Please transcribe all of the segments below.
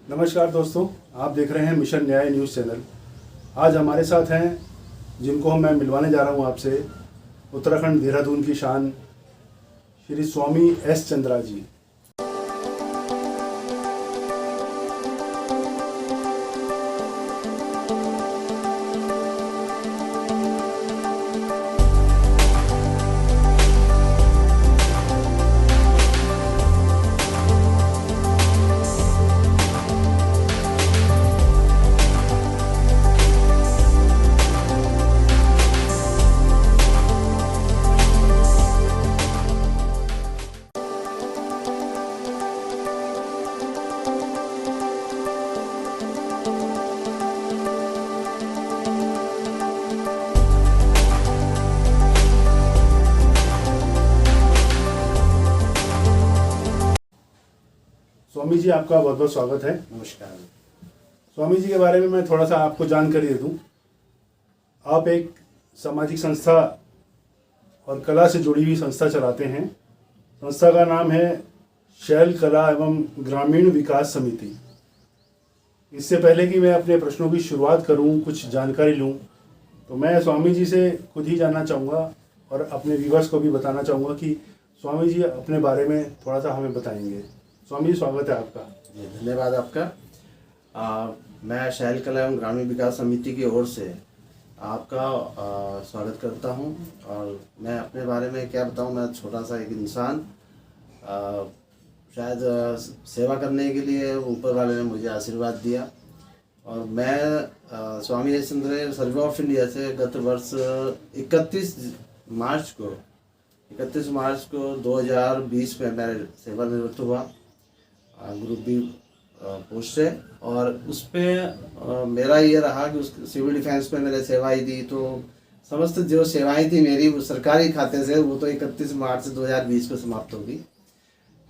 नमस्कार दोस्तों, आप देख रहे हैं मिशन न्याय न्यूज़ चैनल। आज हमारे साथ हैं जिनको मैं मिलवाने जा रहा हूं आपसे, उत्तराखंड देहरादून की शान श्री स्वामी एस चंद्रा जी। स्वामी जी, आपका बहुत बहुत स्वागत है। नमस्कार। स्वामी जी के बारे में मैं थोड़ा सा आपको जानकारी दे दूं। आप एक सामाजिक संस्था और कला से जुड़ी हुई संस्था चलाते हैं। संस्था का नाम है शैल कला एवं ग्रामीण विकास समिति। इससे पहले कि मैं अपने प्रश्नों की शुरुआत करूं, कुछ जानकारी लूं, तो मैं स्वामी जी से खुद ही जानना चाहूँगा और अपने व्यूअर्स को भी बताना चाहूँगा कि स्वामी जी अपने बारे में थोड़ा सा हमें बताएंगे। स्वामी जी, स्वागत है आपका। जी, धन्यवाद आपका। मैं शैल कला एवं ग्रामीण विकास समिति की ओर से आपका स्वागत करता हूं। और मैं अपने बारे में क्या बताऊं, मैं छोटा सा एक इंसान, शायद सेवा करने के लिए ऊपर वाले ने मुझे आशीर्वाद दिया। और मैं Swami S Chandra survey of India से गत वर्ष 31 मार्च को 2020 में मैं सेवानिवृत्त हुआ ग्रुप बी पोस्ट से। और उस पर मेरा ये रहा कि उस सिविल डिफेंस में मैंने सेवाएं दी, तो समस्त जो सेवाएं थी मेरी वो सरकारी खाते से, वो तो 31 मार्च 2020 को समाप्त होगी।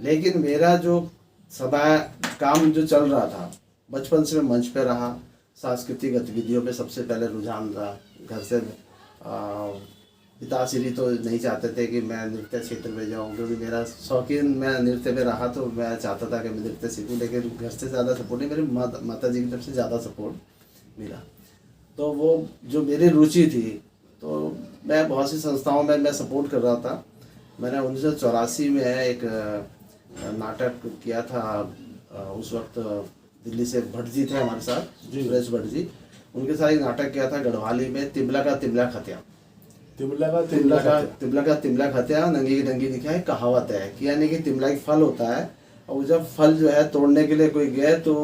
लेकिन मेरा जो सदा काम जो चल रहा था, बचपन से मैं मंच पे रहा, सांस्कृतिक गतिविधियों पे सबसे पहले रुझान रहा। घर से पिताश्री तो नहीं चाहते थे कि मैं नृत्य क्षेत्र में जाऊं, क्योंकि मेरा शौकीन मैं नृत्य में रहा, तो मैं चाहता था कि मैं नृत्य सीखूं। लेकिन घर से ज़्यादा सपोर्ट नहीं, मेरी माता जी की तरफ से ज़्यादा सपोर्ट मिला। तो वो जो मेरी रुचि थी, तो मैं बहुत सी संस्थाओं में मैं सपोर्ट कर रहा था। मैंने 1984 में एक नाटक किया था। उस वक्त दिल्ली से भट्ट जी थे हमारे साथ, सुरेश भट्ट जी, उनके साथ एक नाटक किया था गढ़वाली में, तिमला का तिमला खतिया। तिमला का तिमला खतिया, नंगी की नंगी दिखाई कहावत है कि, यानी कि तिमला एक फल होता है, और जब फल जो है तोड़ने के लिए कोई गए तो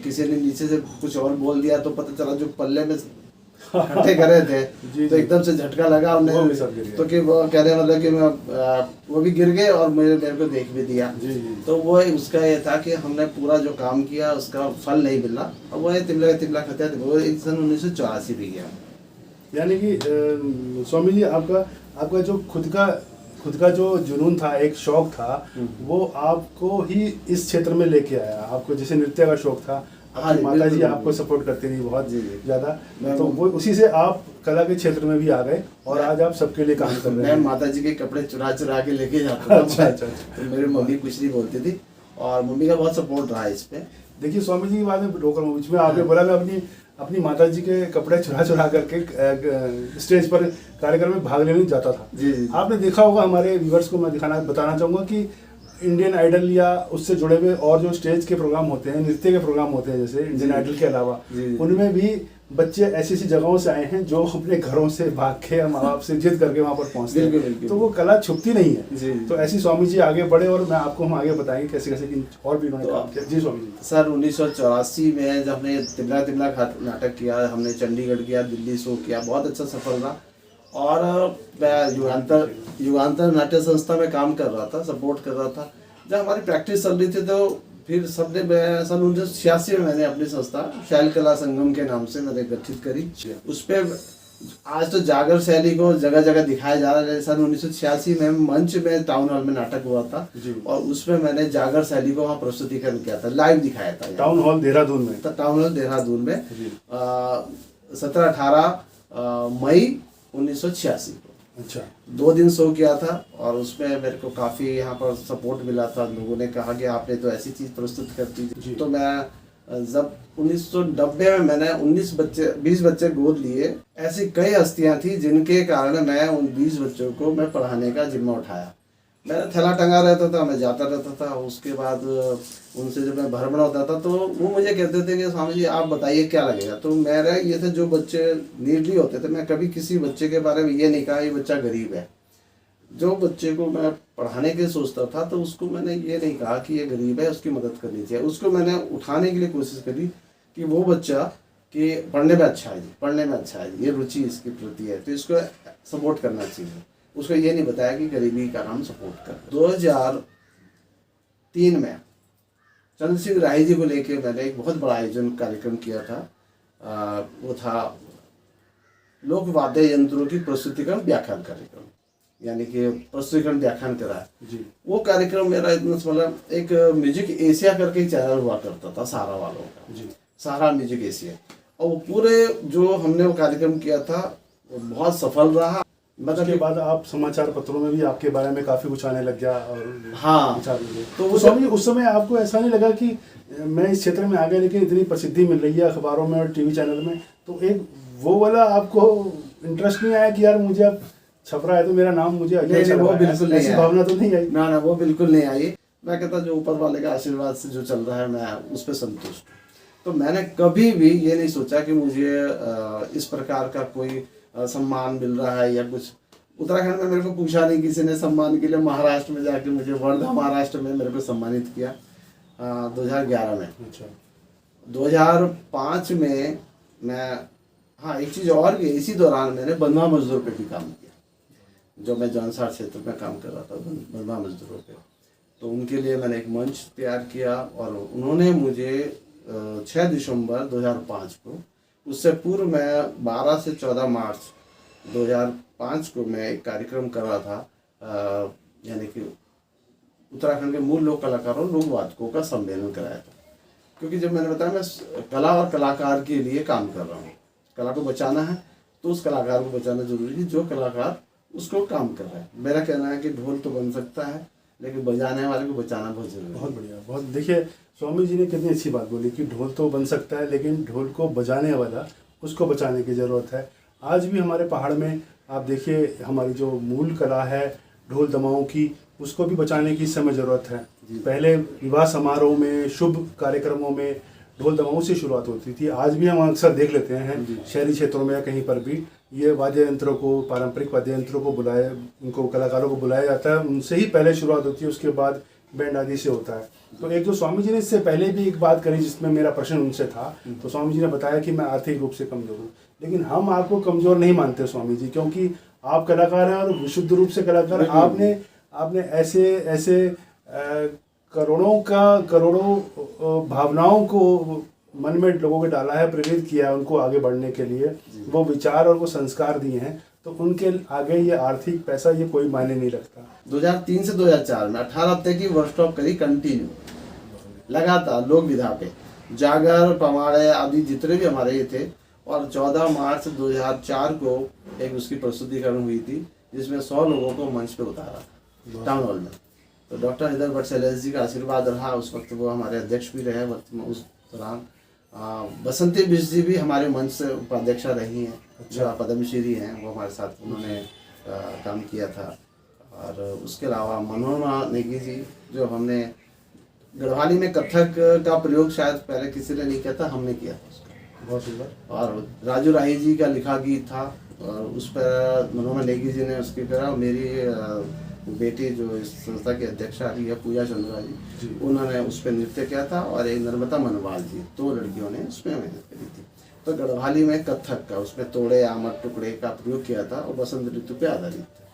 किसी ने नीचे से कुछ और बोल दिया, तो पता चला जो पल्ले में इकट्ठे करे थे तो एकदम से झटका लगा उन्हें, तो कि वो कह रहे मतलब कि वो भी गिर गए और मेरे को देख भी दिया। तो वो उसका ये था कि हमने पूरा जो काम किया उसका फल नहीं मिला, और वो तिमला खतिया वो सन 1984 भी गया। यानी कि स्वामी जी, आपका जो खुद का जो जुनून था, एक शौक था, वो आपको ही इस क्षेत्र में लेके आया। आपको जैसे नृत्य का शौक था, आपकी माता जी आपको सपोर्ट करती रही बहुत ज़्यादा, तो वो उसी से आप कला के क्षेत्र में भी आ गए और आज आप सबके लिए काम कर रहे हैं। मैं माता जी के कपड़े चुरा के लेके जाता था। अच्छा। तो मेरी मम्मी कुछ नहीं बोलती थी, और मम्मी का बहुत सपोर्ट रहा इस पे। देखिए स्वामी जी की बात में रोक रहा हूँ बीच में, आपने बोला मैं अपनी माता जी के कपड़े चुरा करके स्टेज पर कार्यक्रम में भाग लेने जाता था। जी। आपने देखा होगा, हमारे व्यूअर्स को मैं बताना चाहूँगा कि इंडियन आइडल या उससे जुड़े हुए और जो स्टेज के प्रोग्राम होते हैं, नृत्य के प्रोग्राम होते हैं, जैसे इंडियन आइडल के अलावा, उनमें भी बच्चे ऐसी जगहों से आए हैं जो अपने घरों से भाग के माँ बाप से जिद करके वहाँ पर पहुँचते हैं। तो वो कला छुपती नहीं है। तो ऐसी स्वामी जी आगे बढ़े, और मैं आपको हम आगे बताएंगे कैसे कैसे और भी उन्होंने काम किया। जी स्वामी जी। सर 1984 में जब हमने तिमला नाटक किया, हमने चंडीगढ़ किया, दिल्ली शो किया, बहुत अच्छा सफल रहा। और मैं युगांतर नाट्य संस्था में काम कर रहा था, सपोर्ट कर रहा था। जब हमारी प्रैक्टिस चल रही थी, तो फिर सबने सन 1986 में मैंने अपनी संस्था शैल कला संगम के नाम से मैंने गठित करी। उस पर आज तो जागर शैली को जगह जगह दिखाया जा रहा है। सन 1986 में मंच में टाउन हॉल में नाटक हुआ था, और उसमें मैंने जागर शैली को वहाँ प्रस्तुतिकरण किया था, लाइव दिखाया था टाउन हॉल देहरादून में 17-18 मई 1986 को। अच्छा। 2 दिन शो किया था, और उसमें मेरे को काफ़ी यहाँ पर सपोर्ट मिला था। लोगों ने कहा कि आपने तो ऐसी चीज़ प्रस्तुत करती थी। तो मैं जब 1990 में मैंने 20 बच्चे गोद लिए। ऐसी कई हस्तियां थी जिनके कारण मैं उन 20 बच्चों को मैं पढ़ाने का जिम्मा उठाया। मेरा थैला टंगा रहता था, मैं जाता रहता था। उसके बाद उनसे जब मैं भ्रमण होता था तो वो मुझे कहते थे कि स्वामी जी आप बताइए क्या लगेगा। तो मेरा ये थे, जो बच्चे नीडली होते थे, मैं कभी किसी बच्चे के बारे में ये नहीं कहा ये बच्चा गरीब है। जो बच्चे को मैं पढ़ाने के सोचता था तो उसको मैंने ये नहीं कहा कि ये गरीब है, उसकी मदद करनी चाहिए। उसको मैंने उठाने के लिए कोशिश करी कि वो बच्चा कि पढ़ने में अच्छा है जी, पढ़ने में अच्छा है जी, ये रुचि इसकी प्रति है, तो इसको सपोर्ट करना चाहिए। उसको ये नहीं बताया कि गरीबी का हम सपोर्ट कर। 2003 में चंद्र सिंह राही जी को लेके मैंने एक बहुत बड़ा आयोजन कार्यक्रम किया था। वो था लोक वाद्य यंत्रों की प्रस्तुतिकरण व्याख्यान कार्यक्रम, यानी कि प्रस्तुतिकरण व्याख्यान करा जी। वो कार्यक्रम मेरा इतना मतलब एक म्यूजिक एशिया करके चैनल हुआ करता था सहारा वालों का जी। सहारा म्यूजिक एशिया। और वो पूरे जो हमने वो कार्यक्रम किया था वो बहुत सफल रहा। उसके बाद आप समाचार पत्रों में भी आपके बारे में काफी कुछ आने लग गया और हाँ विचार मिले। तो तो स्वामी जी उस समय आपको ऐसा नहीं लगा कि मैं इस क्षेत्र में आ गया, लेकिन इतनी प्रसिद्धि मिल रही है अखबारों में और टीवी चैनल में, तो एक वो वाला आपको इंटरेस्ट नहीं आया कि यार मुझे अब छप रहा है तो मेरा नाम मुझे नहीं, वो बिल्कुल नहीं ऐसी आया। भावना तो नहीं आई? ना वो बिल्कुल नहीं आई। मैं कहता जो ऊपर वाले का आशीर्वाद से जो चल रहा है मैं उस पर संतुष्ट हूँ। तो मैंने कभी भी ये नहीं सोचा कि मुझे इस प्रकार का कोई सम्मान मिल रहा है या कुछ। उत्तराखंड में मेरे को पूछा नहीं किसी ने सम्मान के लिए। महाराष्ट्र में जाके मुझे वर्धा महाराष्ट्र में मेरे को सम्मानित किया 2011 में। अच्छा। 2005 में मैं हाँ एक चीज़ और भी, इसी दौरान मैंने बंधुआ मजदूर पे भी काम किया। जो मैं जौनसार क्षेत्र में काम कर रहा था बंधुआ मजदूरों पे, तो उनके लिए मैंने एक मंच तैयार किया और उन्होंने मुझे 6 दिसंबर 2005 को, उससे पूर्व मैं 12 से 14 मार्च 2005 को मैं एक कार्यक्रम कर रहा था, यानी कि उत्तराखंड के मूल लोक कलाकारों लोक वादकों का सम्मेलन कराया था। क्योंकि जब मैंने बताया मैं कला और कलाकार के लिए काम कर रहा हूँ, कला को बचाना है तो उस कलाकार को बचाना जरूरी है जो कलाकार उसको काम कर रहा है। मेरा कहना है कि ढोल तो बन सकता है लेकिन बजाने वाले को बचाना बहुत जरूरी है। बहुत बढ़िया। बहुत देखिए स्वामी जी ने कितनी अच्छी बात बोली कि ढोल तो बन सकता है लेकिन ढोल को बजाने वाला उसको बचाने की ज़रूरत है। आज भी हमारे पहाड़ में आप देखिए हमारी जो मूल कला है ढोल दमाओं की, उसको भी बचाने की इस समय ज़रूरत है। पहले विवाह समारोह में, शुभ कार्यक्रमों में ढोल दमाओं से शुरुआत होती थी। आज भी हम अक्सर देख लेते हैं शहरी क्षेत्रों में या कहीं पर भी ये वाद्य यंत्रों को, पारंपरिक वाद्य यंत्रों को बुलाया, उनको कलाकारों को बुलाया जाता है, उनसे ही पहले शुरुआत होती है, उसके बाद बैंड आदि से होता है। तो एक जो स्वामी जी ने इससे पहले भी एक बात करी जिसमें मेरा प्रश्न उनसे था, तो स्वामी जी ने बताया कि मैं आर्थिक रूप से कमजोर हूँ, लेकिन हम आपको कमजोर नहीं मानते स्वामी जी, क्योंकि आप कलाकार हैं और विशुद्ध रूप से कलाकार। आपने ऐसे करोड़ों भावनाओं को मन में लोगों के डाला है, प्रेरित किया है उनको आगे बढ़ने के लिए, वो विचार और वो संस्कार दिए हैं, तो उनके आगे ये आर्थिक पैसा ये कोई मायने नहीं रखता। 2003 से 2004 में 18 हफ्ते की वर्कशॉप करी कंटिन्यू, लगातार लोक विधा पे, जागर पमाड़े आदि जितने भी हमारे ये थे। और 14 मार्च 2004 को एक उसकी प्रस्तुतिकरण हुई थी जिसमें 100 लोगों को मंच पे उतारा टाउन हॉल में। तो डॉक्टर हृदय भट्ट शैलेश जी का आशीर्वाद रहा उस वक्त, वो हमारे अध्यक्ष भी रहे उस दौरान। बसंती बिष्ट जी भी हमारे मंच से उपाध्यक्षा रही हैं, जो पद्मश्री हैं, वो हमारे साथ उन्होंने काम किया था। और उसके अलावा मनोरमा नेगी जी, जो हमने गढ़वाली में कथक का प्रयोग शायद पहले किसी ने नहीं किया था, हमने किया था उसका, बहुत सुंदर। और राजू राही जी का लिखा गीत था और उस पर मनोरमा नेगी जी ने उसकी करा। मेरी बेटी जो इस संस्था की अध्यक्षा रही है पूजा चंद्रा जी, उन्होंने उस पर नृत्य किया था। और एक नर्मदा मनवाल जी, 2 लड़कियों ने उसमें मेहनत करी थी। तो गढ़वाली में कथक का, उसमें तोड़े आमद टुकड़े का प्रयोग किया था और बसंत ऋतु पे आधारित था।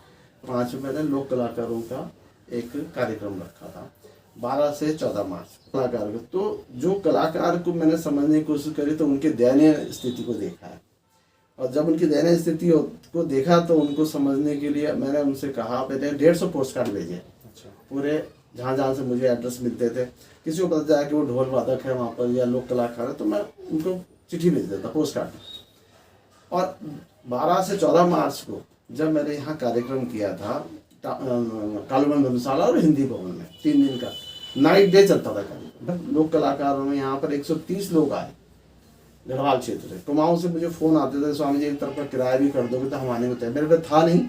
5 मैंने लोक कलाकारों का एक कार्यक्रम रखा था 12 से 14 मार्च कलाकार को। तो जो कलाकार को मैंने समझने की कोशिश करी तो उनके दयनीय स्थिति को देखा है, और जब उनकी दयनीय स्थिति को देखा तो उनको समझने के लिए मैंने उनसे कहा, मैंने 150 पोस्ट कार्ड भेजे पूरे, जहाँ जहाँ से मुझे एड्रेस मिलते थे। किसी को पता चला कि वो ढोल वादक है वहाँ पर या लोक कलाकार है, तो मैं उनको चिट्ठी भेज देता पोस्ट कार्ड। और 12 से 14 मार्च को जब मैंने यहाँ कार्यक्रम किया था कालूवन धर्मशाला और हिंदी भवन में 3 दिन का, नाइट डे चलता था कार्यक्रम। लोक कलाकारों में यहाँ पर 130 लोग आए गढ़वाल क्षेत्र से। कुमाऊं से मुझे फ़ोन आते थे, स्वामी जी एक तरफ का किराया भी कर दोगे तो हम आने को तैयार। मेरे पे था नहीं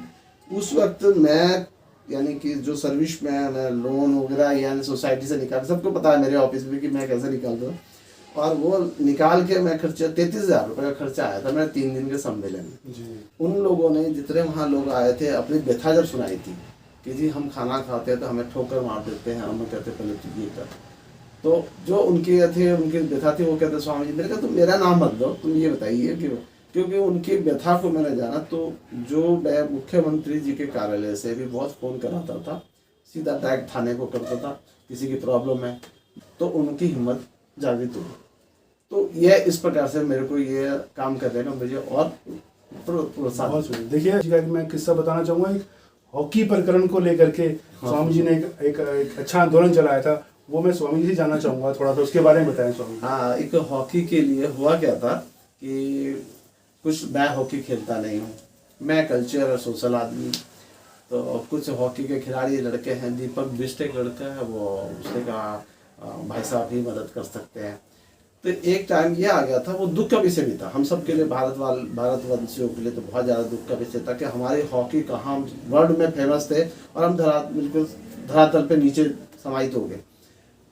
उस वक्त। मैं यानी कि जो सर्विस में मैं लोन वगैरह यानी सोसाइटी से निकाल, सबको पता है मेरे ऑफिस में कि मैं कैसे निकालता हूँ। और वो निकाल के मैं खर्चा 33,000 रुपये का खर्चा आया था मेरा 3 दिन के सम्मेलन में जी। उन लोगों ने जितने वहाँ लोग आए थे अपनी व्यथा जब सुनाई थी कि जी हम खाना खाते हैं तो हमें ठोकर मार देते हैं, हम कहते पहले तो ये कर। तो जो उनके थे उनकी व्यथा थी वो कहते स्वामी जी मेरे का तुम मेरा नाम मत दो, तुम ये बताइए कि क्योंकि उनकी व्यथा को मैंने जाना। तो जो मैं मुख्यमंत्री जी के कार्यालय से भी बहुत फ़ोन कराता था, सीधा डायरेक्ट थाने को करता था किसी की प्रॉब्लम है, तो उनकी हिम्मत जागृत हुई। तो ये इस प्रकार से मेरे को ये काम करने का मुझे और प्रोत्साहन। देखिए मैं किस्सा बताना चाहूँगा। एक हॉकी प्रकरण को लेकर के स्वामी जी ने एक अच्छा आंदोलन चलाया था, वो मैं स्वामी जी से जानना चाहूँगा, थोड़ा सा उसके बारे में बताएं स्वामी। हाँ, एक हॉकी के लिए हुआ क्या था कि कुछ मैं हॉकी खेलता नहीं हूँ, मैं कल्चर और सोशल आदमी। तो कुछ हॉकी के खिलाड़ी लड़के हैं, दीपक बिस्ट एक लड़का है, वो उसने कहा भाई साहब ही मदद कर सकते हैं। तो एक टाइम ये आ गया था, वो दुख का विषय भी था हम सब के लिए, भारतवंशियों के लिए तो बहुत ज़्यादा दुख का विषय था कि हमारी हॉकी कहाँ वर्ल्ड में फेमस थे और हम बिल्कुल धरातल पे नीचे समाहित हो गए।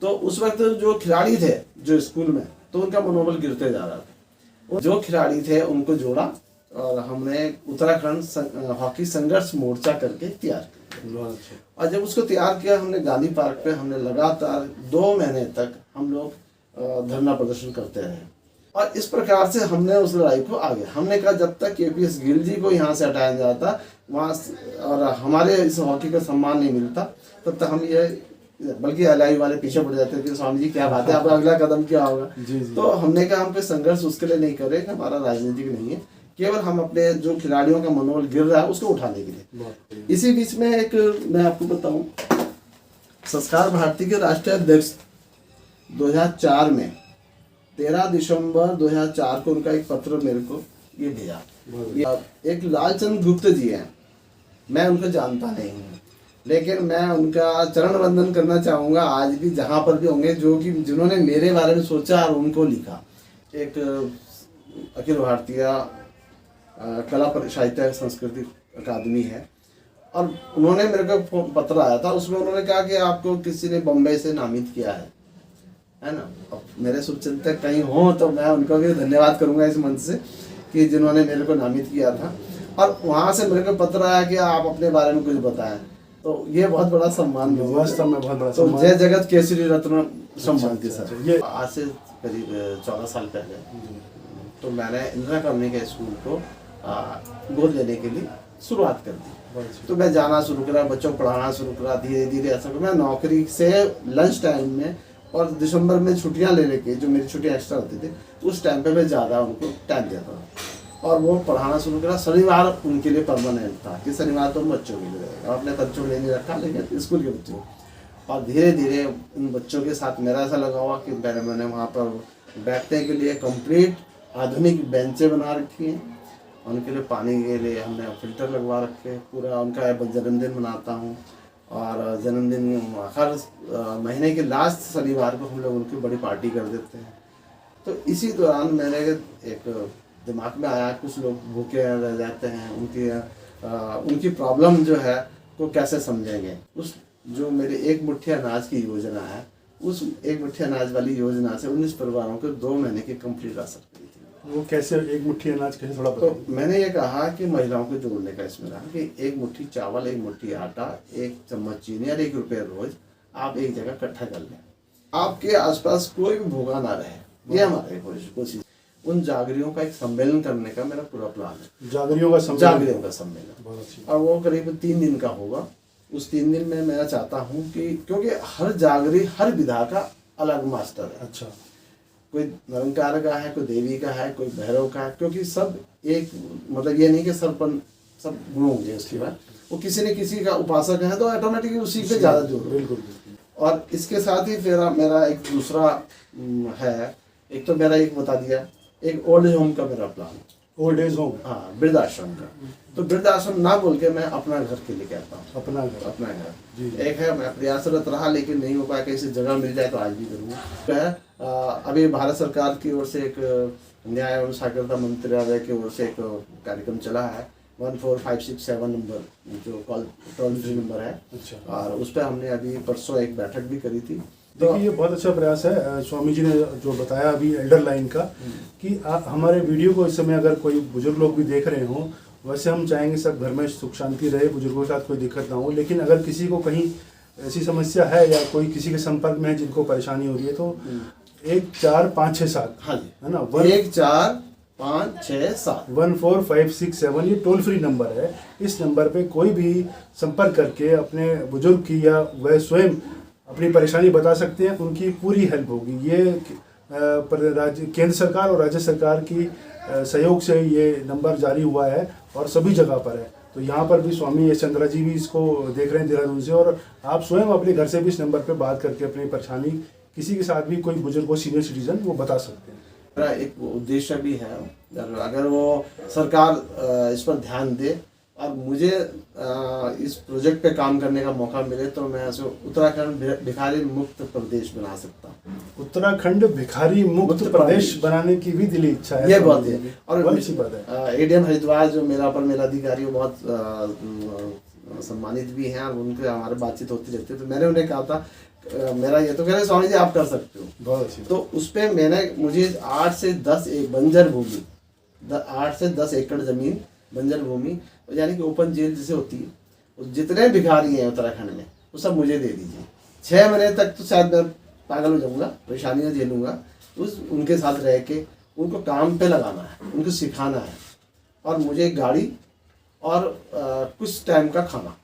तो उस वक्त जो खिलाड़ी थे जो स्कूल में, तो उनका मनोबल गिरते जा रहा था। जो खिलाड़ी थे उनको जोड़ा और हमने उत्तराखंड हॉकी संघर्ष मोर्चा करके तैयार किया। और जब उसको तैयार किया हमने गांधी पार्क पे, हमने लगातार 2 महीने तक हम लोग धरना प्रदर्शन करते रहे। और इस प्रकार से हमने उस लड़ाई को आगे, हमने कहा जब तक KPS गिल जी को यहाँ से हटाया जाता वहाँ और हमारे इस हॉकी का सम्मान नहीं मिलता, तब तक हम ये, बल्कि LI वाले पीछे पड़ जाते थे, स्वामी जी क्या बात है, आपका अगला कदम क्या होगा। तो हमने कहा हम पे संघर्ष उसके लिए नहीं कर रहे, हमारा राजनीतिक नहीं है, केवल हम अपने जो खिलाड़ियों का मनोबल गिर रहा है उसको उठाने के लिए। इसी बीच में एक मैं आपको बताऊं, संस्कार भारती के राष्ट्रीय अध्यक्ष 2004 में 13 दिसंबर 2004 को उनका एक पत्र मेरे को ये भेजा। एक लालचंद गुप्त जी हैं, मैं उनको जानता नहीं हूँ, लेकिन मैं उनका चरण वंदन करना चाहूँगा आज भी जहाँ पर भी होंगे, जो कि जिन्होंने मेरे बारे में सोचा और उनको लिखा। एक अखिल भारतीय कला साहित्य संस्कृति अकादमी है और उन्होंने मेरे को पत्र आया था, उसमें उन्होंने कहा कि आपको किसी ने बम्बई से नामित किया है ना। अब मेरे शुभचिंतक कहीं हो तो मैं उनको भी धन्यवाद करूंगा इस मंच से कि जिन्होंने मेरे को नामित किया था। और वहाँ से मेरे को पत्र आया कि आप अपने बारे में कुछ बताएं, तो ये बहुत बड़ा सम्मान, वास्तव में बहुत बड़ा तो जय जगत केसरी रत्न सम्मान के साथ। ये आज से करीब 14 साल पहले तो मैंने इंदिरा कॉलोनी के स्कूल को गोद लेने के लिए शुरुआत कर दी। तो मैं जाना शुरू करा, बच्चों को पढ़ाना शुरू करा, धीरे धीरे ऐसा मैं नौकरी से लंच टाइम में और दिसंबर में छुट्टियां लेने के, जो मेरी छुट्टियां एक्स्ट्रा होती थी उस टाइम पे मैं ज़्यादा उनको टाइम देता था और वो पढ़ाना शुरू करा। शनिवार उनके लिए परमानेंट था कि शनिवार तो बच्चों के लिए रहेगा, अपने बच्चों के लिए नहीं रखा लेकिन स्कूल के बच्चों। और धीरे धीरे उन बच्चों के साथ मेरा ऐसा लगा हुआ कि मैंने वहाँ पर बैठने के लिए कंप्लीट आधुनिक बेंचें बना रखी हैं, उनके लिए पानी के लिए हमने फिल्टर लगवा रखे, पूरा उनका जन्मदिन मनाता हूँ और जन्मदिन हर महीने के लास्ट शनिवार को हम लोग उनकी बड़ी पार्टी कर देते हैं। तो इसी दौरान मैंने एक दिमाग में आया, कुछ लोग भूखे रह जाते हैं, उनकी प्रॉब्लम जो है को कैसे समझेंगे। उस जो मेरे एक मुट्ठी अनाज की योजना है, उस एक मुट्ठी अनाज वाली योजना से 19 परिवारों को 2 महीने की कंप्लीट राशन मिली थी। वो कैसे एक मुट्ठी अनाज कैसे, थोड़ा तो मैंने ये कहा कि महिलाओं को जोड़ने का इसमें रहा कि 1 मुट्ठी चावल, 1 मुट्ठी आटा, 1 चम्मच चीनी और 1 रुपये रोज आप एक जगह इकट्ठा कर लें, आपके आसपास कोई भी भूखा ना रहे। ये हमारी कोशिश। उन जागरियों का एक सम्मेलन करने का मेरा पूरा प्लान है। जागरियों का सम्मेलन और वो करीब 3 दिन का होगा। उस 3 दिन में मैं चाहता हूँ कि क्योंकि हर जागरी हर विधा का अलग मास्टर है। अच्छा, कोई निरंकार का है, कोई देवी का है, कोई भैरव का है, क्योंकि सब एक मतलब ये नहीं कि सब गुण होंगे। उसके बाद वो किसी न किसी का उपासक है तो ऑटोमेटिकली उसी पे ज़्यादा जोर। बिल्कुल। और इसके साथ ही फिर मेरा एक दूसरा है, एक तो मेरा एक बता दिया, एक ओल्ड एज होम का मेरा प्लान। ओल्ड एज होम, हाँ, वृद्धाश्रम का। तो वृद्धाश्रम ना बोल के मैं अपना घर के लिए कहता हूँ। अपना घर। अपना घर जी। एक है, मैं प्रयासरत रहा लेकिन नहीं हो पाया, किसी जगह मिल जाए तो आज भी करूँगा। अभी भारत सरकार की ओर से एक न्याय एवं साक्षरता मंत्रालय की ओर से एक कार्यक्रम चला है 14567 नंबर, जो कॉल टोल फ्री नंबर है। अच्छा। और उस पर हमने अभी परसों एक बैठक भी करी थी। देखिए ये बहुत अच्छा प्रयास है। स्वामी जी ने जो बताया अभी एल्डर लाइन का, कि हमारे वीडियो को इस समय अगर कोई बुजुर्ग लोग भी देख रहे हों, वैसे हम चाहेंगे सब घर में सुख शांति रहे, बुजुर्गों के साथ कोई दिक्कत ना हो, लेकिन अगर किसी को कहीं ऐसी समस्या है या कोई किसी के संपर्क में है जिनको परेशानी हो रही है, तो 145667, हाँ जी, है ना, 145667 14567 ये टोल फ्री नंबर है। इस नंबर पे कोई भी संपर्क करके अपने बुजुर्ग की या वह स्वयं अपनी परेशानी बता सकते हैं, उनकी पूरी हेल्प होगी। ये केंद्र सरकार और राज्य सरकार की सहयोग से ये नंबर जारी हुआ है और सभी जगह पर है। तो यहाँ पर भी स्वामी यश चंद्रा जी भी इसको देख रहे हैं देहरादून से, और आप स्वयं अपने घर से भी इस नंबर पे बात करके अपनी परेशानी किसी के साथ भी, कोई बुजुर्ग हो, सीनियर सिटीजन, वो बता सकते हैं। मेरा एक उद्देश्य भी है, अगर वो सरकार इस पर ध्यान दे और मुझे इस प्रोजेक्ट पे काम करने का मौका मिले, तो मैं इसे उत्तराखंड भिखारी मुक्त प्रदेश बना सकता हूँ। उत्तराखंड भिखारी मुक्त प्रदेश बनाने की भी दिली इच्छा है। ये बात है, और बहुत अच्छी बात है। एडीएम हरिद्वार जो मेरा अधिकारी, वो बहुत सम्मानित भी हैं और उनके हमारे बातचीत होती रहती है। तो मैंने उन्हें कहा था, मेरा ये तो कह रहे स्वामी जी आप कर सकते हो, बहुत अच्छी। तो उस पर मुझे 8 से 10 बंजर भूमि, 8 से 10 एकड़ जमीन बंजर भूमि, यानी कि ओपन जेल जैसे होती है, जितने भिखारी हैं उत्तराखंड में वो सब मुझे दे दीजिए। 6 महीने तक तो शायद मैं पागल हो जाऊंगा, परेशानियां झेलूंगा, तो उनके साथ रह के उनको काम पे लगाना है, उनको सिखाना है, और मुझे एक गाड़ी और कुछ टाइम का खाना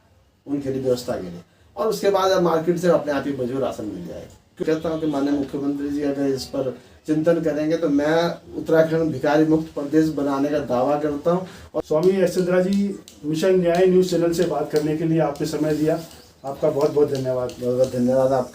उनके लिए व्यवस्था के लिए, और उसके बाद मार्केट से अपने आप ही मजबूर राशन मिल जाएगा। कहता हूँ कि माननीय मुख्यमंत्री जी अगर इस पर चिंतन करेंगे तो मैं उत्तराखंड भिखारी मुक्त प्रदेश बनाने का दावा करता हूँ। और स्वामी यश चंद्रा जी, मिशन न्याय न्यूज़ चैनल से बात करने के लिए आपने समय दिया, आपका बहुत बहुत धन्यवाद। बहुत बहुत धन्यवाद आप।